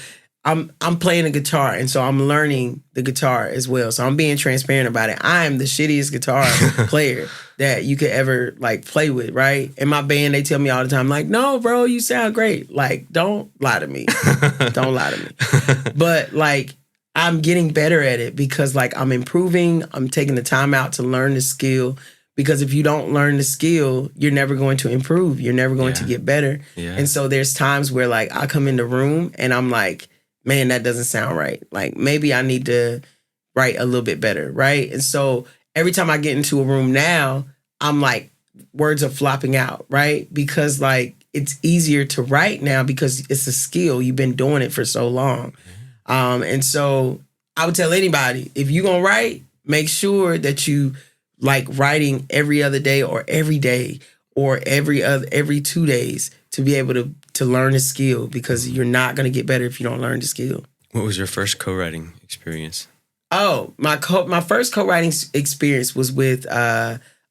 Speaker 2: I'm playing a guitar, and so I'm learning the guitar as well. So I'm being transparent about it. I am the shittiest guitar player that you could ever like play with, right? In my band, they tell me all the time, like, no, bro, you sound great. Like, don't lie to me. Don't lie to me. But like, I'm getting better at it because like I'm improving. I'm taking the time out to learn the skill Because if you don't learn the skill, you're never going to improve. You're never going to get better.
Speaker 1: Yeah.
Speaker 2: And so there's times where like I come in the room and I'm like, man, that doesn't sound right. Like maybe I need to write a little bit better, right? And so every time I get into a room now, I'm like, words are flopping out, right? Because like it's easier to write now because it's a skill. You've been doing it for so long. And so I would tell anybody, if you're going to write, make sure that you like writing every other day or every day or every 2 days to be able to learn a skill, because you're not going to get better if you don't learn the skill.
Speaker 1: What was your first co-writing experience?
Speaker 2: Oh, my first co-writing experience was with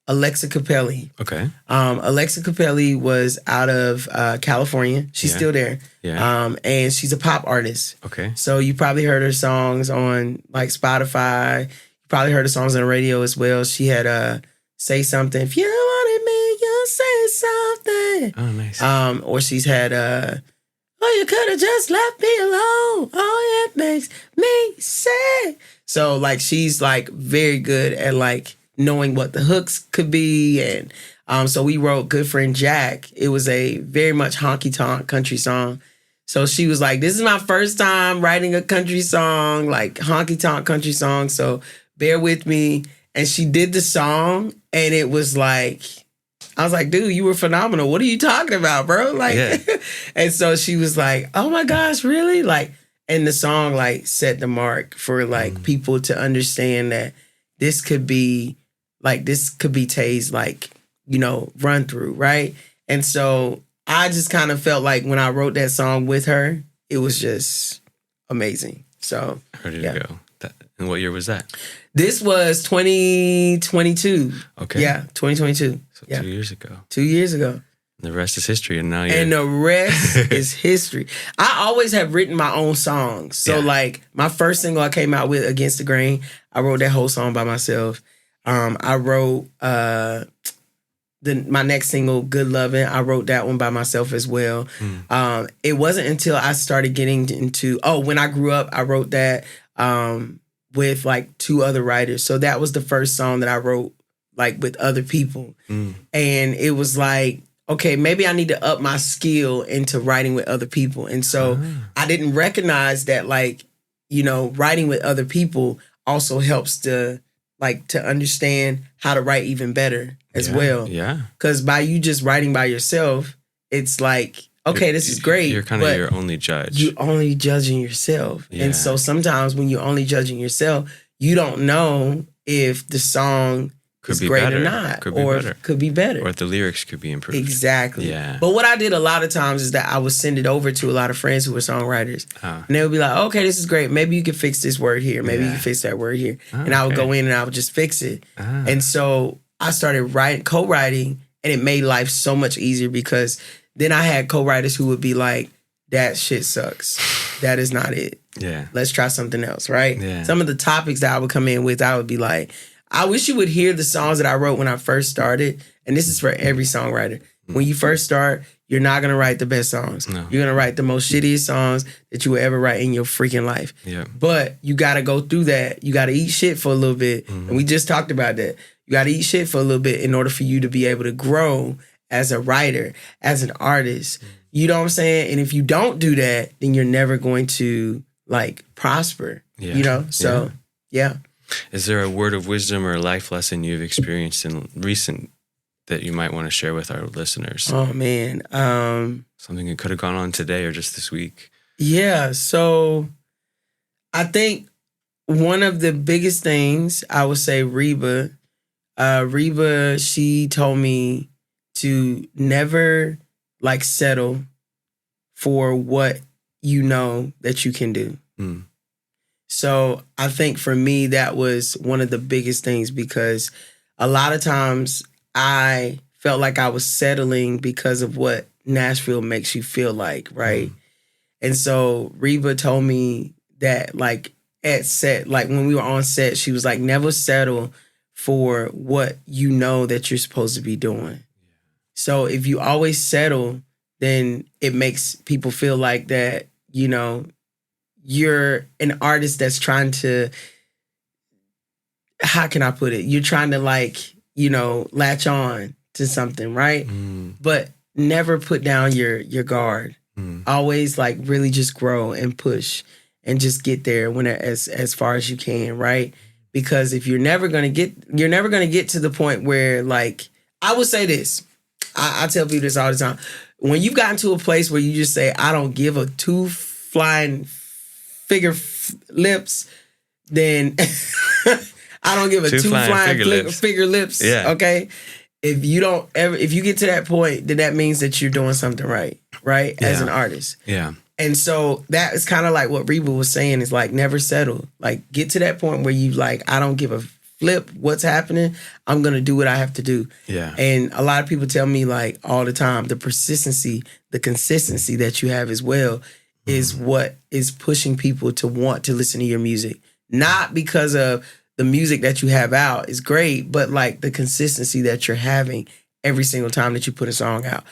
Speaker 2: Alexa Capelli.
Speaker 1: Okay.
Speaker 2: Alexa Capelli was out of California. She's still there.
Speaker 1: Yeah.
Speaker 2: And she's a pop artist.
Speaker 1: Okay.
Speaker 2: So you probably heard her songs on like Spotify. You probably heard her songs on the radio as well. She had Say Something. If you wanted me, you say something.
Speaker 1: Oh, nice.
Speaker 2: Or she's had oh, you could have just left me alone. Oh, it makes me sick. So like she's like very good at like knowing what the hooks could be. And so we wrote Good Friend Jack. It was a very much honky-tonk country song. So she was like, this is my first time writing a country song, like honky-tonk country song. So bear with me. And she did the song and it was like, I was like, dude, you were phenomenal. What are you talking about, bro? Like, and so she was like, oh my gosh, really? Like, and the song like set the mark for like people to understand that this could be Tae's like, you know, run through, right? And so I just kind of felt like when I wrote that song with her, it was just amazing. So
Speaker 1: ready to go. And what year was that?
Speaker 2: This was 2022.
Speaker 1: Okay.
Speaker 2: Yeah, 2022.
Speaker 1: So 2 years ago.
Speaker 2: 2 years ago.
Speaker 1: The rest is history, and now you're...
Speaker 2: And the rest is history. I always have written my own songs. So like my first single I came out with, Against the Grain, I wrote that whole song by myself. I wrote my next single, Good Lovin', I wrote that one by myself as well. It wasn't until I started getting into, When I Grew Up, I wrote that with like 2 other writers. So that was the first song that I wrote like with other people. And it was like, okay, maybe I need to up my skill into writing with other people. And so I didn't recognize that like, you know, writing with other people also helps to understand how to write even better as well. Yeah. Because by you just writing by yourself, it's like, okay, this is great.
Speaker 1: You're kind of your only judge.
Speaker 2: You're only judging yourself. Yeah. And so sometimes when you're only judging yourself, you don't know if the song is great or not. Could be better.
Speaker 1: Or if the lyrics could be improved.
Speaker 2: Exactly.
Speaker 1: Yeah.
Speaker 2: But what I did a lot of times is that I would send it over to a lot of friends who were songwriters. And they would be like, okay, this is great. Maybe you could fix this word here. Maybe you can fix that word here. And I would go in and I would just fix it. And so I started co-writing, and it made life so much easier because then I had co-writers who would be like, that shit sucks. That is not it. Yeah. Let's try something else, right? Yeah. Some of the topics that I would come in with, I would be like, I wish you would hear the songs that I wrote when I first started. And this is for every songwriter. When you first start, you're not going to write the best songs. No. You're going to write the most shittiest songs that you will ever write in your freaking life. Yeah. But you got to go through that. You got to eat shit for a little bit. And we just talked about that. You got to eat shit for a little bit in order for you to be able to grow as a writer, as an artist. You know what I'm saying? And if you don't do that, then you're never going to like prosper. Yeah. You know? So, yeah.
Speaker 1: Is there a word of wisdom or a life lesson you've experienced in recent that you might want to share with our listeners?
Speaker 2: Oh, man.
Speaker 1: Something that could have gone on today or just this week?
Speaker 2: Yeah. So I think one of the biggest things, I would say Reba, she told me to never like settle for what you know that you can do. So I think for me, that was one of the biggest things because a lot of times I felt like I was settling because of what Nashville makes you feel like, right? And so Reba told me that like at set, like when we were on set, she was like, never settle for what you know that you're supposed to be doing. So if you always settle, then it makes people feel like that, you know, you're an artist that's trying to, how can I put it? You're trying to like latch on to something, right? But never put down your guard. Always like really just grow and push and just get there as far as you can, right? Because if you're never gonna get to the point where, like, I would say this. I tell people this all the time. When you've gotten to a place where you just say, I don't give a two flying lips, then I don't give a two flying figure lips.
Speaker 1: Yeah.
Speaker 2: Okay. If you get to that point, then that means that you're doing something right? As an artist.
Speaker 1: Yeah.
Speaker 2: And so that is kind of like what Reba was saying, is like, never settle. Like, get to that point where you like, I don't give a flip what's happening. I'm going to do what I have to do.
Speaker 1: Yeah.
Speaker 2: And a lot of people tell me, like, all the time, the persistency, the consistency that you have as well is what is pushing people to want to listen to your music. Not because of the music that you have out is great, but like the consistency that you're having every single time that you put a song out.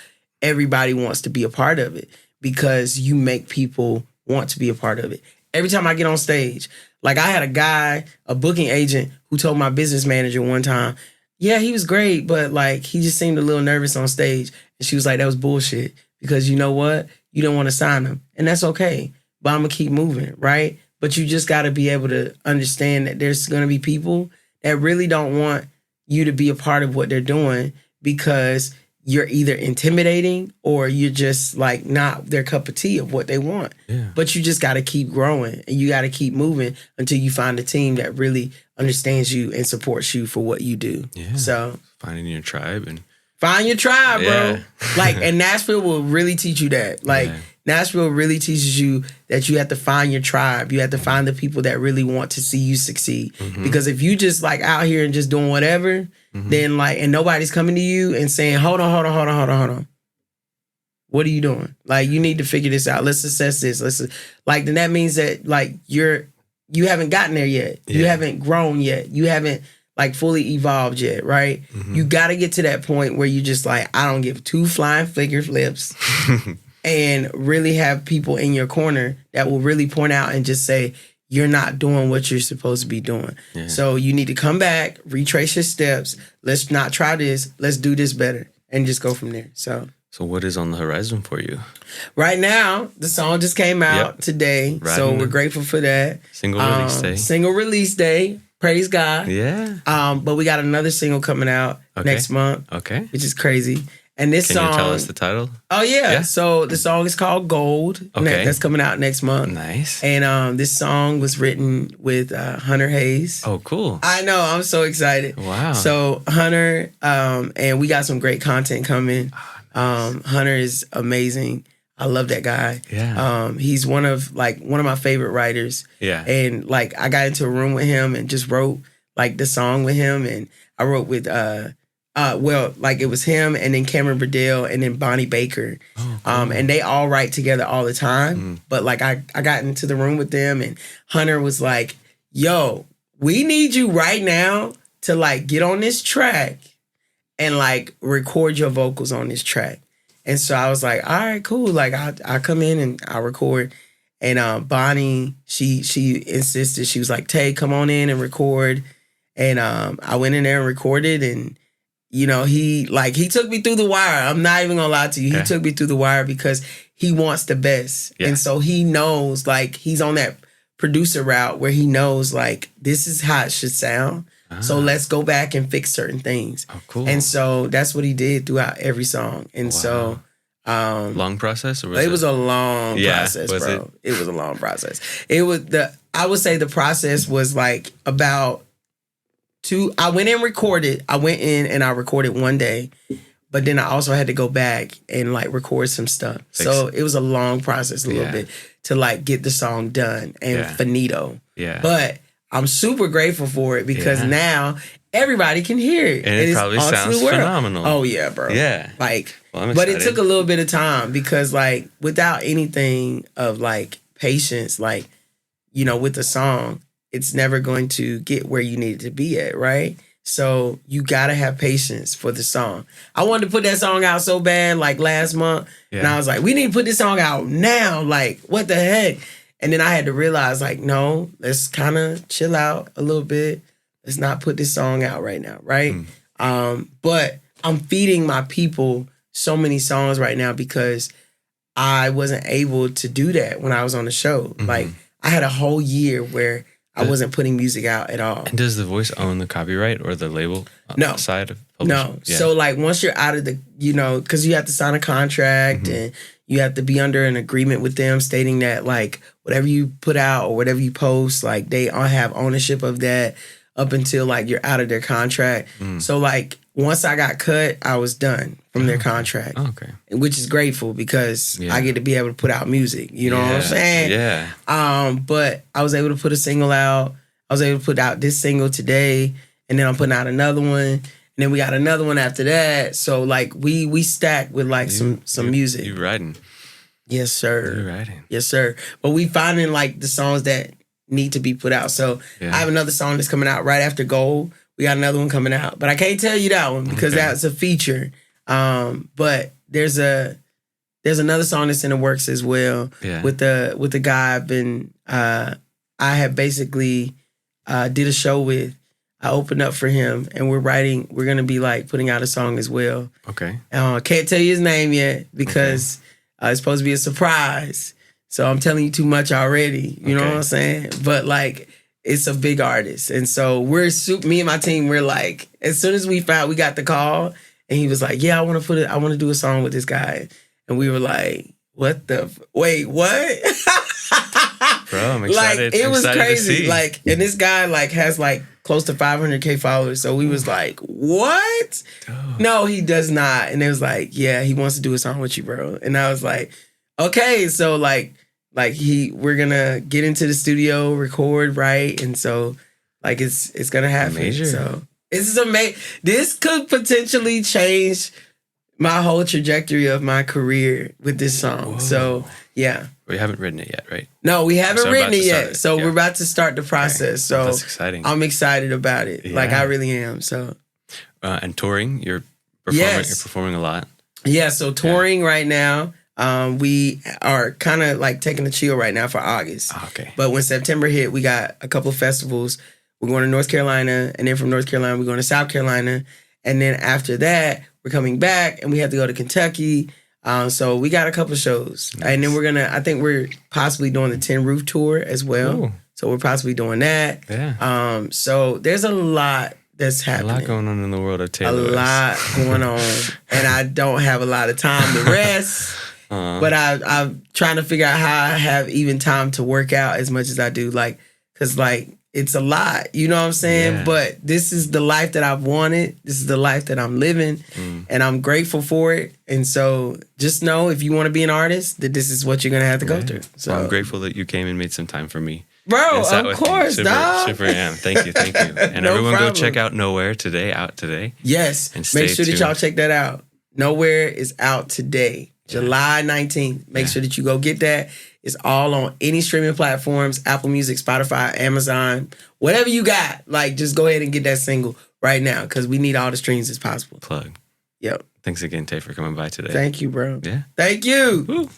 Speaker 2: Everybody wants to be a part of it because you make people want to be a part of it. Every time I get on stage, like, I had a booking agent who told my business manager one time, yeah, he was great, but like, he just seemed a little nervous on stage. And she was like, that was bullshit, because you know what? You don't want to sign him. And that's okay, but I'm going to keep moving, right? But you just got to be able to understand that there's going to be people that really don't want you to be a part of what they're doing because you're either intimidating or you're just like not their cup of tea of what they want.
Speaker 1: Yeah.
Speaker 2: But you just got to keep growing and you got to keep moving until you find a team that really understands you and supports you for what you do.
Speaker 1: Yeah.
Speaker 2: So
Speaker 1: finding your tribe and
Speaker 2: find your tribe, bro.
Speaker 1: Yeah.
Speaker 2: Like, and Nashville will really teach you that. Like, Nashville really teaches you that you have to find your tribe. You have to find the people that really want to see you succeed. Because if you just like out here and just doing whatever, then like, and nobody's coming to you and saying, hold on. What are you doing? Like, you need to figure this out. Let's assess this. Then that means that like you haven't gotten there yet. Yeah. You haven't grown yet. You haven't like fully evolved yet, right? You got to get to that point where you just like, I don't give two flying figure flips. And really have people in your corner that will really point out and just say, you're not doing what you're supposed to be doing. Yeah. So you need to come back, retrace your steps. Let's not try this. Let's do this better and just go from there. So what is on the horizon for you? Right now, the song just came out today. So we're grateful for that. Single release day. Praise God. Yeah. But we got another single coming out next month. Okay. Which is crazy. And this song... Can you tell us the title? Oh, yeah. So the song is called Gold. Okay. That's coming out next month. Nice. And this song was written with Hunter Hayes. Oh, cool. I know. I'm so excited. Wow. So Hunter, and we got some great content coming. Oh, nice. Hunter is amazing. I love that guy. Yeah. He's one of my favorite writers. Yeah. And like, I got into a room with him and just wrote like the song with him. And I wrote with... it was him and then Cameron Burdell and then Bonnie Baker. Oh, cool. And they all write together all the time. But like I got into the room with them and Hunter was like, yo, we need you right now to like get on this track and like record your vocals on this track. And so I was like, all right, cool. Like I come in and I record. And Bonnie, she insisted, she was like, Tae, come on in and record. And I went in there and recorded and you know, he took me through the wire. I'm not even gonna lie to you. He took me through the wire because he wants the best. Yeah. And so he knows, like, he's on that producer route where he knows, like, this is how it should sound. So let's go back and fix certain things. Oh, cool. And so that's what he did throughout every song. And so... long process? Or was a long process, bro. It was a long process. I would say the process was, like, about... I went in and I recorded one day, but then I also had to go back and like record some stuff. So it was a long process a little bit to like get the song done and finito. Yeah. But I'm super grateful for it because now everybody can hear it. And it probably sounds phenomenal. Oh yeah, bro. Yeah. Like, but it took a little bit of time because like without anything of like patience, like, you know, with the song, it's never going to get where you need it to be at, right? So you gotta have patience for the song. I wanted to put that song out so bad, like last month, and I was like, we need to put this song out now. Like, what the heck? And then I had to realize, like, no, let's kind of chill out a little bit. Let's not put this song out right now, right? But I'm feeding my people so many songs right now because I wasn't able to do that when I was on the show. Mm-hmm. Like I had a whole year where I wasn't putting music out at all.
Speaker 1: And does The Voice own the copyright or the label side of publishing?
Speaker 2: No. Yeah. So like once you're out of the, because you have to sign a contract and you have to be under an agreement with them stating that like whatever you put out or whatever you post, like they all have ownership of that up until like you're out of their contract. So like once I got cut, I was done from their contract.
Speaker 1: Oh, okay.
Speaker 2: Which is grateful because I get to be able to put out music. You know what I'm saying?
Speaker 1: Yeah.
Speaker 2: But I was able to put a single out. I was able to put out this single today, and then I'm putting out another one, and then we got another one after that. So like we stack with like some music.
Speaker 1: You writing?
Speaker 2: Yes, sir.
Speaker 1: You're writing.
Speaker 2: Yes, sir. But we finding like the songs that need to be put out. So I have another song that's coming out right after Gold. We got another one coming out, but I can't tell you that one because that's a feature. But there's another song that's in the works as well with the guy I've been. I have basically did a show with. I opened up for him, and we're gonna be like putting out a song as well.
Speaker 1: Okay.
Speaker 2: Can't tell you his name yet because it's supposed to be a surprise. So I'm telling you too much already. You know what I'm saying? But like. It's a big artist. And so me and my team, we're like, as soon as we got the call and he was like, yeah, I want to do a song with this guy. And we were like, wait, what?
Speaker 1: Bro, I'm excited.
Speaker 2: Like, it was crazy.
Speaker 1: To see.
Speaker 2: Like, and this guy like has like close to 500K followers. So we was like, what?
Speaker 1: Oh.
Speaker 2: No, he does not. And it was like, yeah, he wants to do a song with you, bro. And I was like, okay. So like we're gonna get into the studio, record, right? And so like it's gonna happen.
Speaker 1: Major.
Speaker 2: So this is amazing. This could potentially change my whole trajectory of my career with this song. Whoa. So yeah.
Speaker 1: We haven't written it yet, right?
Speaker 2: No, we haven't written it yet. So we're about to start the process.
Speaker 1: Okay.
Speaker 2: So
Speaker 1: that's exciting.
Speaker 2: I'm excited about it. Yeah. Like I really am. So
Speaker 1: and touring, you're performing a lot.
Speaker 2: Yeah, so touring right now. We are kind of like taking a chill right now for August.
Speaker 1: Okay.
Speaker 2: But when September hit, we got a couple of festivals. We're going to North Carolina, and then from North Carolina, we're going to South Carolina. And then after that, we're coming back, and we have to go to Kentucky. So we got a couple of shows. Nice. And then I think we're possibly doing the 10 Roof Tour as well. Ooh. So we're possibly doing that.
Speaker 1: Yeah.
Speaker 2: So there's a lot that's happening.
Speaker 1: A lot going on in the world of Tae Lewis.
Speaker 2: A lot going on. And I don't have a lot of time to rest. But I'm trying to figure out how I have even time to work out as much as I do. Like, because like, it's a lot. You know what I'm saying? Yeah. But this is the life that I've wanted. This is the life that I'm living. And I'm grateful for it. And so just know if you want to be an artist, that this is what you're going to have to go through. So
Speaker 1: I'm grateful that you came and made some time for me.
Speaker 2: Bro, of course, dog.
Speaker 1: Super am. Thank you. And
Speaker 2: No
Speaker 1: everyone
Speaker 2: problem.
Speaker 1: go check out Knowhere out today.
Speaker 2: Yes.
Speaker 1: And
Speaker 2: make sure
Speaker 1: tuned.
Speaker 2: that y'all check that out. Knowhere is out today. July 19th. Make sure that you go get that. It's all on any streaming platforms, Apple Music, Spotify, Amazon, whatever you got. Like, just go ahead and get that single right now because we need all the streams as possible.
Speaker 1: Plug.
Speaker 2: Yep.
Speaker 1: Thanks again, Tae, for coming by today.
Speaker 2: Thank you, bro.
Speaker 1: Yeah.
Speaker 2: Thank you.
Speaker 1: Woo.